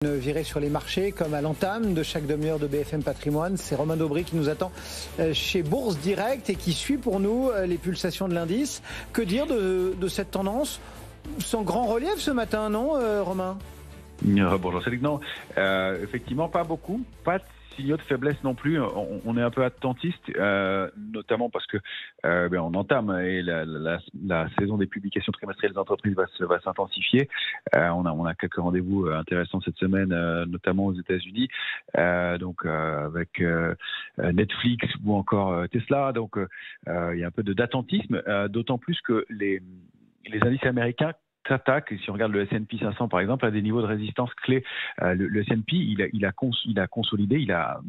Une virée sur les marchés comme à l'entame de chaque demi-heure de BFM Patrimoine. C'est Romain Daubry qui nous attend chez Bourse Direct et qui suit pour nous les pulsations de l'indice. Que dire de cette tendance sans grand relief ce matin, non Romain? Bonjour Cédric, non, effectivement pas beaucoup, pas de signaux de faiblesse non plus. On est un peu attentiste, notamment parce que on entame et la saison des publications trimestrielles des entreprises va s'intensifier. On a quelques rendez-vous intéressants cette semaine, notamment aux États-Unis, avec Netflix ou encore Tesla. Donc il y a un peu d'attentisme, d'autant plus que les indices américains s'attaque. Si on regarde le S&P 500 par exemple, à des niveaux de résistance clés. Le S&P, il a consolidé, il a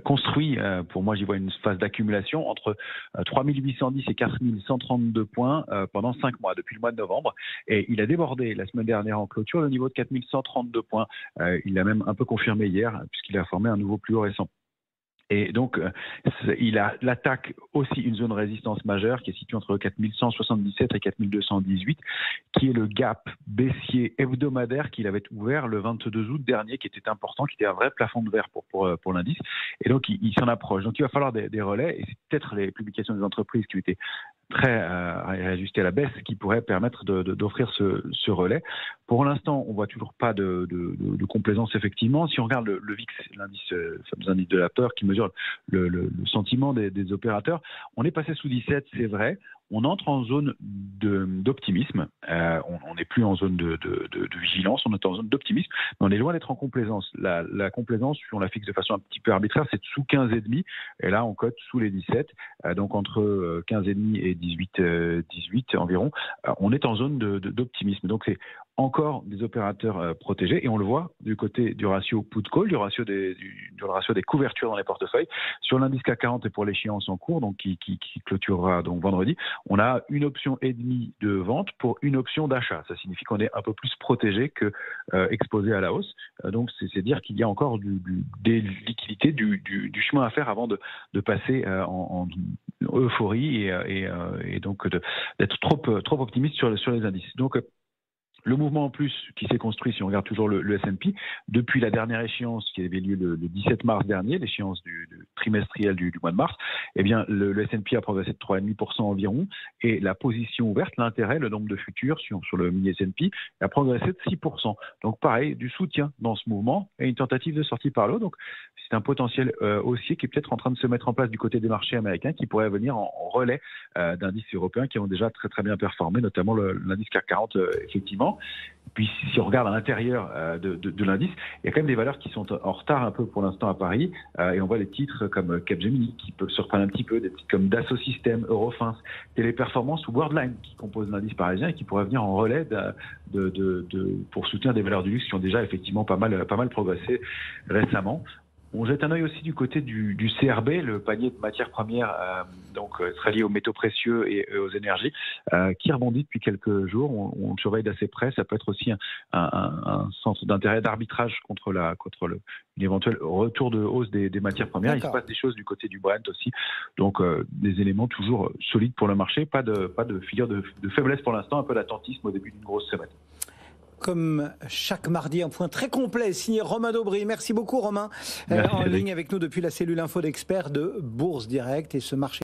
construit, pour moi j'y vois une phase d'accumulation entre 3810 et 4132 points pendant 5 mois, depuis le mois de novembre. Et il a débordé la semaine dernière en clôture le niveau de 4132 points. Il l'a même un peu confirmé hier, puisqu'il a formé un nouveau plus haut récent. Et donc, il attaque aussi une zone de résistance majeure qui est située entre 4177 et 4218, qui est le gap baissier hebdomadaire qu'il avait ouvert le 22 août dernier, qui était important, qui était un vrai plafond de verre pour l'indice. Et donc, il s'en approche. Donc, il va falloir des relais, et c'est peut-être les publications des entreprises qui ont été très réajustées à la baisse qui pourraient permettre d'offrir ce relais. Pour l'instant, on voit toujours pas de complaisance, effectivement. Si on regarde le VIX, l'indice, le fameux indice de la peur qui mesure le sentiment des opérateurs, on est passé sous 17, c'est vrai. On entre en zone d'optimisme. On n'est plus en zone de vigilance, on est en zone d'optimisme, mais on est loin d'être en complaisance. La complaisance, si on la fixe de façon un petit peu arbitraire, c'est sous 15,5, et là on cote sous les 17, donc entre 15,5 et 18 environ. On est en zone d'optimisme. Donc c'est encore des opérateurs protégés, et on le voit du côté du ratio put-call, du ratio des couvertures dans les portefeuilles. Sur l'indice CAC 40 et pour l'échéance en cours, donc qui clôturera donc vendredi, on a une option et demie de vente pour une option d'achat. Ça signifie qu'on est un peu plus protégé que exposé à la hausse. Donc c'est dire qu'il y a encore des liquidités, du chemin à faire avant de passer en euphorie et donc d'être trop optimiste sur les indices. Donc le mouvement en plus qui s'est construit, si on regarde toujours le S&P, depuis la dernière échéance qui avait lieu le 17 mars dernier, l'échéance du trimestriel du mois de mars, eh bien le S&P a progressé de 3,5% environ, et la position ouverte, l'intérêt, le nombre de futurs sur le mini S&P, a progressé de 6%. Donc pareil, du soutien dans ce mouvement et une tentative de sortie par le haut. Donc c'est un potentiel haussier qui est peut-être en train de se mettre en place du côté des marchés américains, qui pourrait venir en relais d'indices européens qui ont déjà très très bien performé, notamment l'indice CAC 40 effectivement. Puis si on regarde à l'intérieur de l'indice, il y a quand même des valeurs qui sont en retard un peu pour l'instant à Paris, et on voit les titres comme Capgemini qui peuvent surprendre un petit peu, des titres comme Dassault Systèmes, Eurofins, Téléperformance ou Worldline qui composent l'indice parisien et qui pourraient venir en relais pour soutenir des valeurs du luxe qui ont déjà effectivement pas mal progressé récemment. On jette un œil aussi du côté du CRB, le panier de matières premières, très lié aux métaux précieux et aux énergies, qui rebondit depuis quelques jours. On le surveille d'assez près. Ça peut être aussi un centre d'intérêt d'arbitrage contre une éventuelle retour de hausse des matières premières. Il se passe des choses du côté du Brent aussi. Donc des éléments toujours solides pour le marché. Pas de figure de faiblesse pour l'instant. Un peu d'attentisme au début d'une grosse semaine. Comme chaque mardi, un point très complet signé Romain Daubry. Merci beaucoup Romain. Merci, en ligne avec nous depuis la cellule info d'experts de Bourse Direct et ce marché.